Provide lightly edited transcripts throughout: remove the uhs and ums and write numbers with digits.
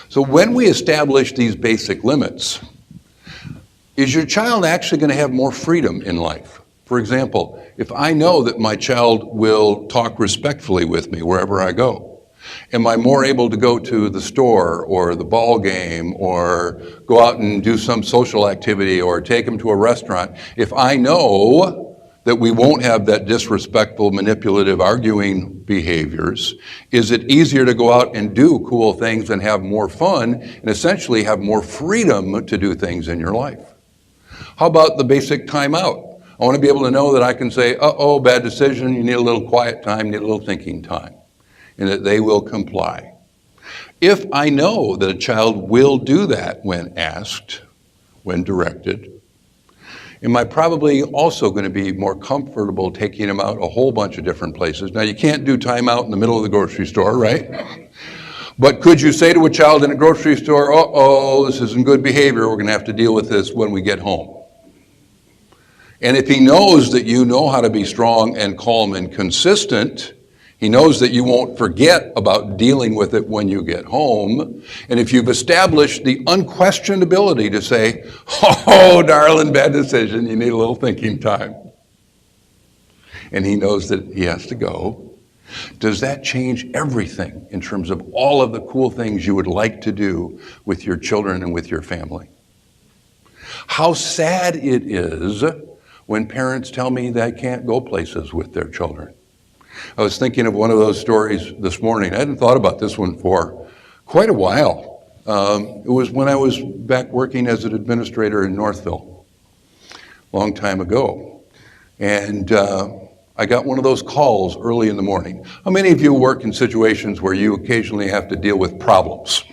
So when we establish these basic limits, is your child actually going to have more freedom in life? For example, if I know that my child will talk respectfully with me wherever I go, am I more able to go to the store or the ball game or go out and do some social activity or take them to a restaurant if I know that we won't have that disrespectful, manipulative, arguing behaviors? Is it easier to go out and do cool things and have more fun and essentially have more freedom to do things in your life? How about the basic timeout? I want to be able to know that I can say, uh-oh, bad decision, you need a little quiet time, you need a little thinking time, and that they will comply. If I know that a child will do that when asked, when directed, am I probably also going to be more comfortable taking them out a whole bunch of different places? Now, you can't do timeout in the middle of the grocery store, right? But could you say to a child in a grocery store, uh-oh, this isn't good behavior, we're going to have to deal with this when we get home? And if he knows that you know how to be strong and calm and consistent, he knows that you won't forget about dealing with it when you get home. And if you've established the unquestioned ability to say, oh, darling, bad decision, you need a little thinking time, and he knows that he has to go, does that change everything in terms of all of the cool things you would like to do with your children and with your family? How sad it is when parents tell me they can't go places with their children. I was thinking of one of those stories this morning. I hadn't thought about this one for quite a while. It was when I was back working as an administrator in Northville, a long time ago. And I got one of those calls early in the morning. How many of you work in situations where you occasionally have to deal with problems?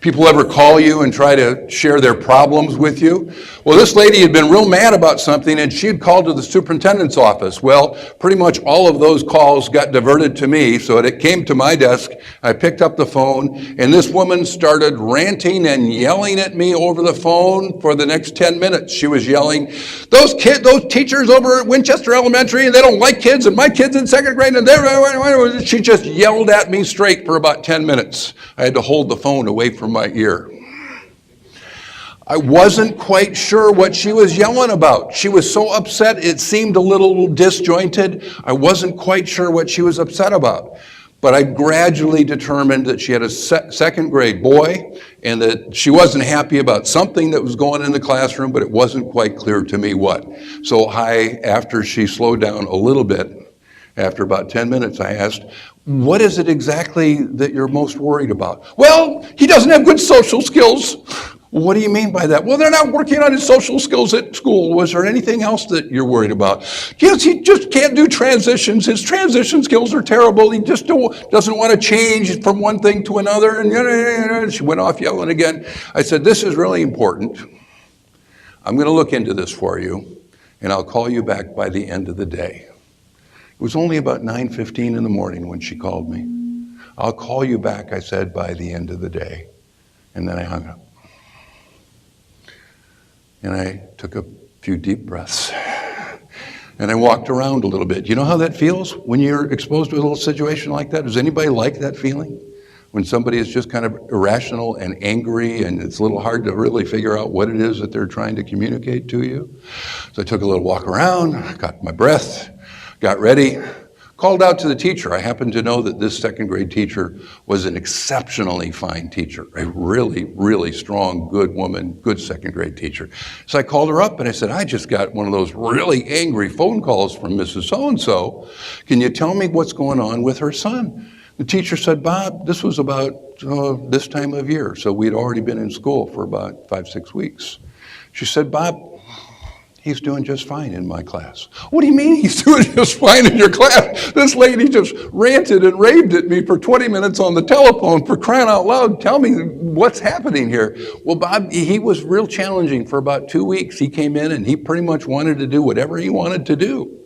People ever call you and try to share their problems with you? Well, this lady had been real mad about something and she had called to the superintendent's office. Well, pretty much all of those calls got diverted to me, so it came to my desk. I picked up the phone and this woman started ranting and yelling at me over the phone for the next 10 minutes. She was yelling, those teachers over at Winchester Elementary, and they don't like kids, and my kid's in second grade, and she just yelled at me straight for about 10 minutes. I had to hold the phone away from my ear. I wasn't quite sure what she was yelling about. She was so upset, it seemed a little disjointed. I wasn't quite sure what she was upset about. But I gradually determined that she had a second grade boy and that she wasn't happy about something that was going on in the classroom, but it wasn't quite clear to me what. So after she slowed down a little bit, after about 10 minutes, I asked, what is it exactly that you're most worried about? Well, he doesn't have good social skills. What do you mean by that? Well, they're not working on his social skills at school. Was there anything else that you're worried about? Yes, he just can't do transitions. His transition skills are terrible. He just doesn't want to change from one thing to another. And she went off yelling again. I said, this is really important. I'm going to look into this for you, and I'll call you back by the end of the day. It was only about 9:15 in the morning when she called me. I'll call you back, I said, by the end of the day. And then I hung up. And I took a few deep breaths. And I walked around a little bit. You know how that feels when you're exposed to a little situation like that? Does anybody like that feeling? When somebody is just kind of irrational and angry and it's a little hard to really figure out what it is that they're trying to communicate to you. So I took a little walk around, got my breath, got ready, called out to the teacher. I happened to know that this second grade teacher was an exceptionally fine teacher, a really, really strong, good woman, good second grade teacher. So I called her up and I said, I just got one of those really angry phone calls from Mrs. So-and-so. Can you tell me what's going on with her son? The teacher said, Bob, this was about this time of year. So we'd already been in school for about 5-6 weeks. She said, Bob, he's doing just fine in my class. What do you mean he's doing just fine in your class? This lady just ranted and raved at me for 20 minutes on the telephone, for crying out loud. Tell me what's happening here. Well, Bob, he was real challenging for about 2 weeks. He came in and he pretty much wanted to do whatever he wanted to do.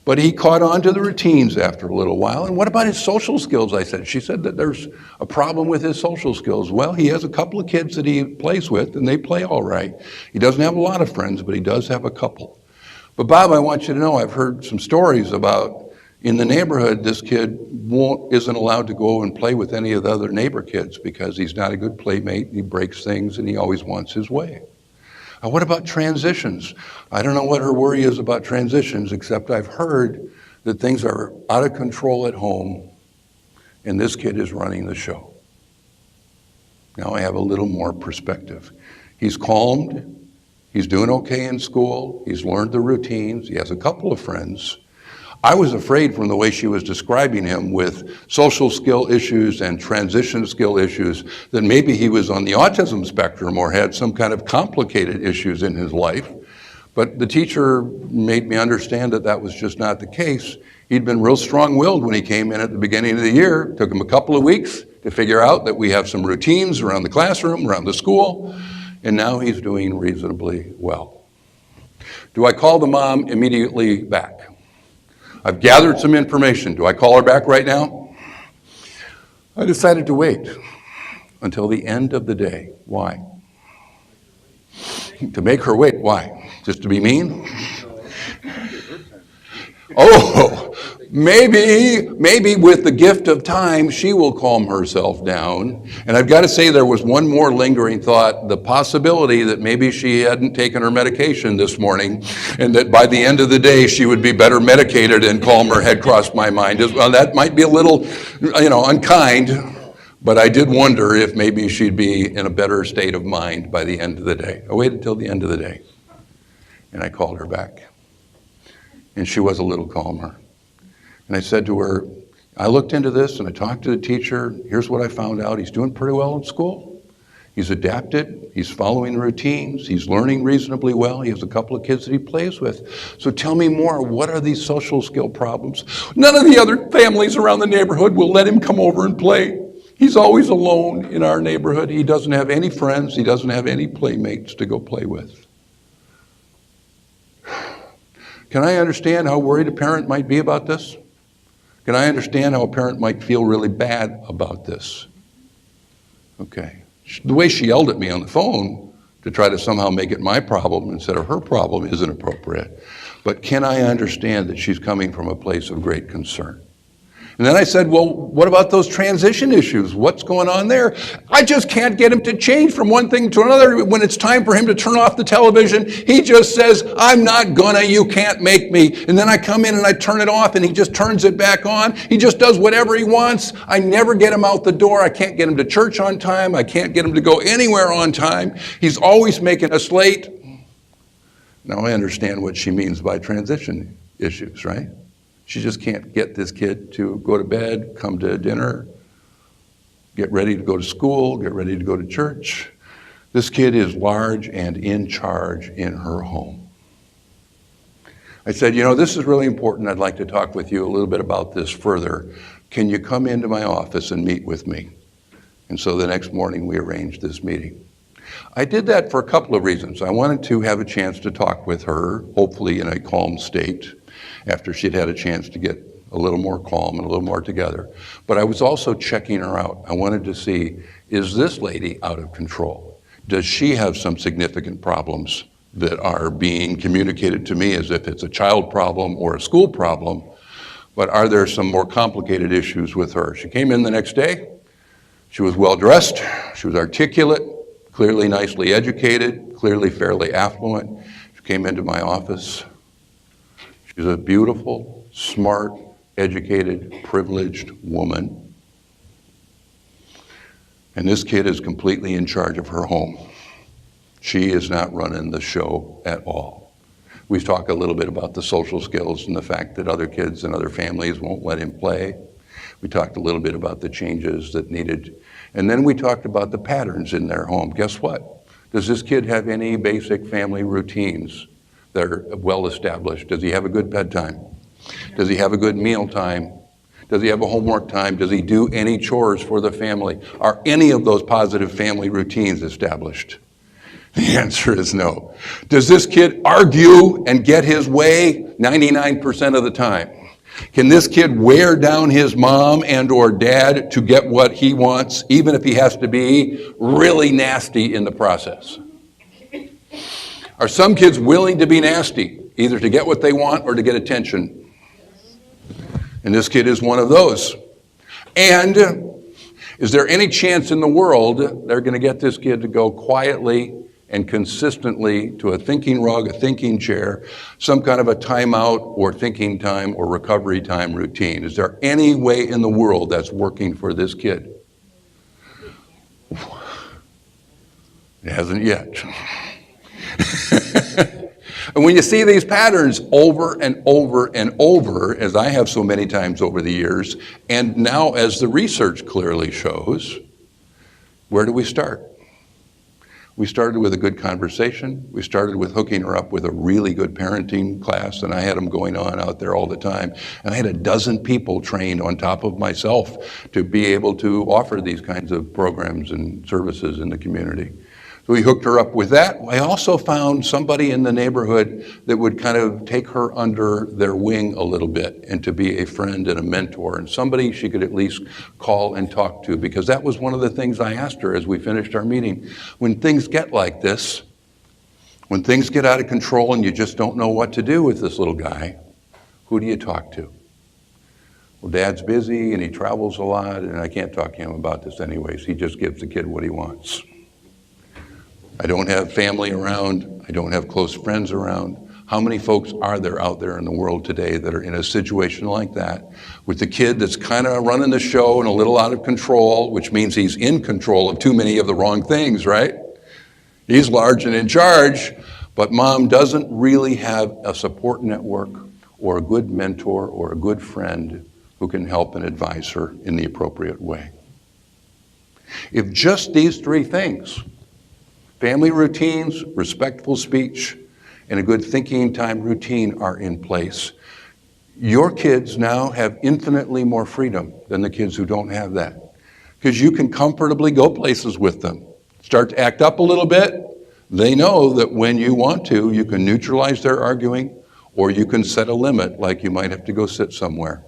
But he caught on to the routines after a little while. And what about his social skills, I said? She said that there's a problem with his social skills. Well, he has a couple of kids that he plays with, and they play all right. He doesn't have a lot of friends, but he does have a couple. But Bob, I want you to know, I've heard some stories about In the neighborhood, this kid isn't allowed to go and play with any of the other neighbor kids because he's not a good playmate, he breaks things, and he always wants his way. What about transitions? I don't know what her worry is about transitions, except I've heard that things are out of control at home, and this kid is running the show. Now I have a little more perspective. He's calmed, he's doing okay in school, he's learned the routines, he has a couple of friends. I was afraid from the way she was describing him with social skill issues and transition skill issues that maybe he was on the autism spectrum or had some kind of complicated issues in his life. But the teacher made me understand that that was just not the case. He'd been real strong-willed when he came in at the beginning of the year. It took him a couple of weeks to figure out that we have some routines around the classroom, around the school, and now he's doing reasonably well. Do I call the mom immediately back? I've gathered some information. Do I call her back right now? I decided to wait until the end of the day. Why? To make her wait. Why? Just to be mean? Oh, maybe with the gift of time, she will calm herself down. And I've got to say there was one more lingering thought, the possibility that maybe she hadn't taken her medication this morning and that by the end of the day she would be better medicated and calmer had crossed my mind. Well, that might be a little, unkind, but I did wonder if maybe she'd be in a better state of mind by the end of the day. I waited till the end of the day and I called her back. And she was a little calmer. And I said to her, I looked into this and I talked to the teacher. Here's what I found out. He's doing pretty well in school. He's adapted. He's following routines. He's learning reasonably well. He has a couple of kids that he plays with. So tell me more. What are these social skill problems? None of the other families around the neighborhood will let him come over and play. He's always alone in our neighborhood. He doesn't have any friends. He doesn't have any playmates to go play with. Can I understand how worried a parent might be about this? Can I understand how a parent might feel really bad about this? Okay. The way she yelled at me on the phone to try to somehow make it my problem instead of her problem isn't appropriate. But can I understand that she's coming from a place of great concern? And then I said, well, what about those transition issues? What's going on there? I just can't get him to change from one thing to another. When it's time for him to turn off the television, he just says, I'm not gonna, you can't make me. And then I come in and I turn it off and he just turns it back on. He just does whatever he wants. I never get him out the door. I can't get him to church on time. I can't get him to go anywhere on time. He's always making us late. Now I understand what she means by transition issues, right? She just can't get this kid to go to bed, come to dinner, get ready to go to school, get ready to go to church. This kid is large and in charge in her home. I said, this is really important. I'd like to talk with you a little bit about this further. Can you come into my office and meet with me? And so the next morning we arranged this meeting. I did that for a couple of reasons. I wanted to have a chance to talk with her, hopefully in a calm state, after she'd had a chance to get a little more calm and a little more together. But I was also checking her out. I wanted to see, is this lady out of control? Does she have some significant problems that are being communicated to me as if it's a child problem or a school problem? But are there some more complicated issues with her? She came in the next day. She was well dressed. She was articulate, clearly nicely educated, clearly fairly affluent. She came into my office. She's a beautiful, smart, educated, privileged woman. And this kid is completely in charge of her home. She is not running the show at all. We've talked a little bit about the social skills and the fact that other kids and other families won't let him play. We talked a little bit about the changes that needed. And then we talked about the patterns in their home. Guess what? Does this kid have any basic family routines that are well established? Does he have a good bedtime? Does he have a good meal time? Does he have a homework time? Does he do any chores for the family? Are any of those positive family routines established? The answer is no. Does this kid argue and get his way 99% of the time? Can this kid wear down his mom and or dad to get what he wants, even if he has to be really nasty in the process? Are some kids willing to be nasty, either to get what they want or to get attention? And this kid is one of those. And is there any chance in the world they're going to get this kid to go quietly and consistently to a thinking rug, a thinking chair, some kind of a timeout or thinking time or recovery time routine? Is there any way in the world that's working for this kid? It hasn't yet. And when you see these patterns over and over and over, as I have so many times over the years, and now as the research clearly shows, where do we start? We started with a good conversation. We started with hooking her up with a really good parenting class, and I had them going on out there all the time. And I had a dozen people trained on top of myself to be able to offer these kinds of programs and services in the community. So we hooked her up with that. I also found somebody in the neighborhood that would kind of take her under their wing a little bit and to be a friend and a mentor and somebody she could at least call and talk to, because that was one of the things I asked her as we finished our meeting. When things get like this, when things get out of control and you just don't know what to do with this little guy, who do you talk to? Well, Dad's busy and he travels a lot and I can't talk to him about this anyways. He just gives the kid what he wants. I don't have family around. I don't have close friends around. How many folks are there out there in the world today that are in a situation like that with the kid that's kind of running the show and a little out of control, which means he's in control of too many of the wrong things, right? He's large and in charge, but mom doesn't really have a support network or a good mentor or a good friend who can help and advise her in the appropriate way. If just these three things, family routines, respectful speech, and a good thinking time routine are in place, your kids now have infinitely more freedom than the kids who don't have that. Because you can comfortably go places with them. Start to act up a little bit. They know that when you want to, you can neutralize their arguing, or you can set a limit, like you might have to go sit somewhere.